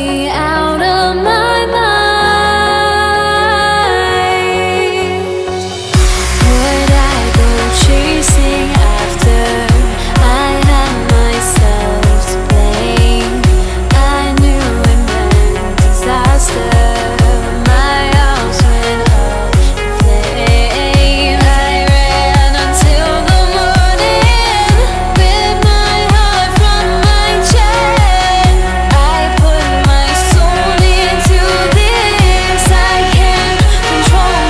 me out of my mind. Would I go chasing after? I had myself to blame. I knew it meant disaster. My house went up in flames. I ran until the morning with my heart from my chest. I put my soul into this. I can't control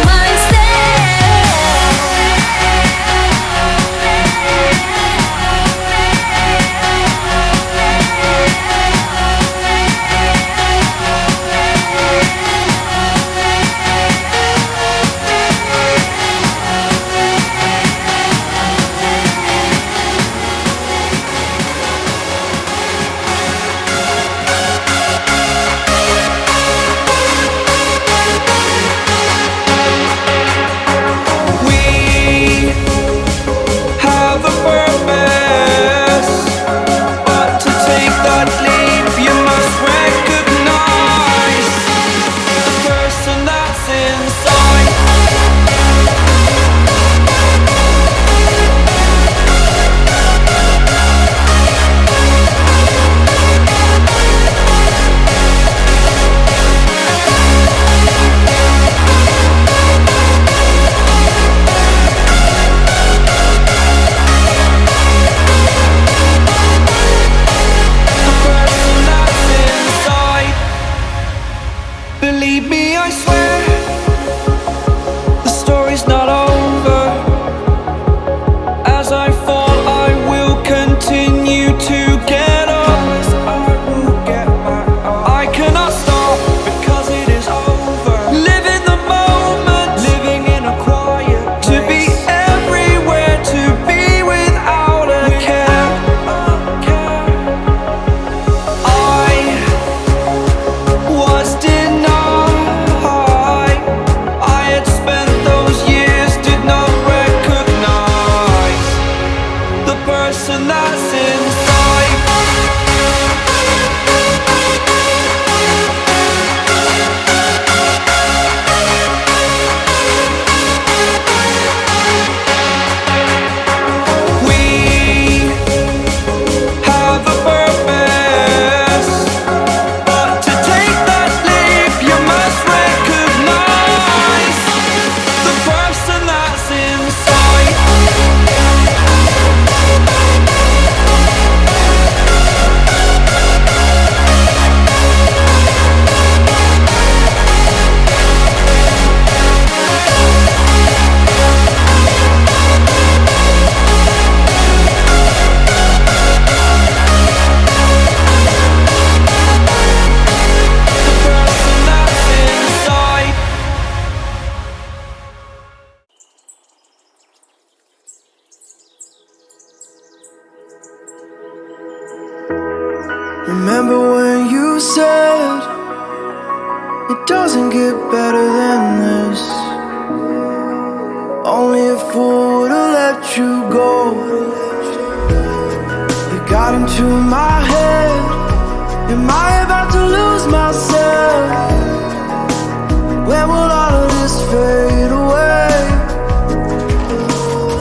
We have a purpose, but to take that leap, you must recognize the person that's inside. Believe me, I swear, the story's not over. As I fall, I will continue to get up. I cannot stop because it is over. Live in the moment, living in a quiet place. To be everywhere, to be without a care. I was denied. I had spent those years, did not recognize the person that's inside. We have a purpose, but to take that leap, you must recognize the person that's inside. The person that's inside. Remember when you said it doesn't get better than this? Only a fool would've let you go. You got into my head. Am I about to lose myself? When will all of this fade away?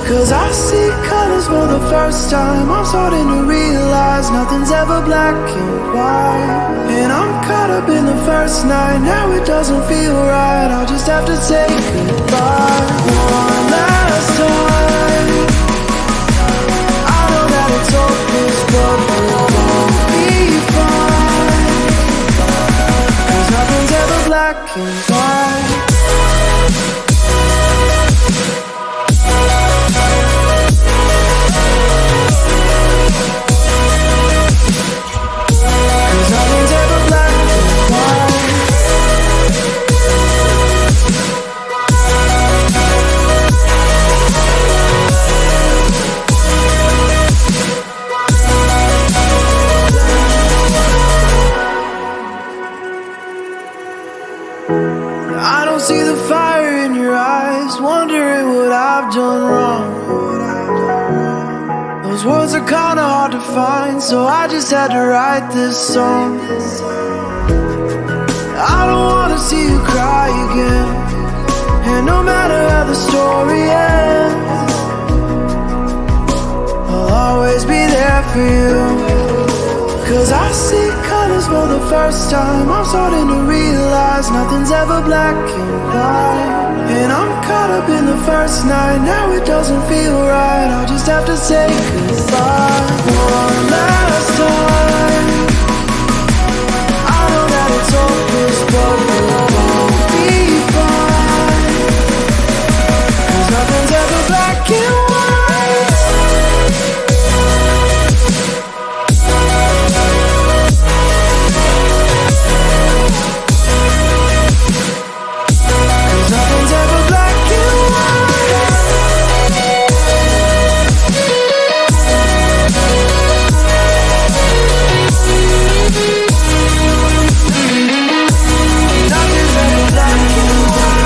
'Cause I see colors for the first time. I'm starting to realize nothing's ever black and white. And I'm caught up in the first night. Now it doesn't feel right. I'll just have to say goodbye one last time. I know that it's hopeless, but we'll both be fine. 'Cause nothing's ever black and white. Nothing's ever black and white. I don't see the fire in your eyes, wondering what I've done wrong. Those words are kinda hard to find, so I just had to write this song. no matter how the story ends, I'll always be there for you. Cause I see colors for the first time. I'm starting to realize nothing's ever black and white. And I'm caught up in the first night. Now it doesn't feel right. I'll just have to say goodbye one last time. I know that it's hopeless, but we'll be fine. Cause nothing's ever black and white. Nothing's ever black and white. Nothing's ever black and white.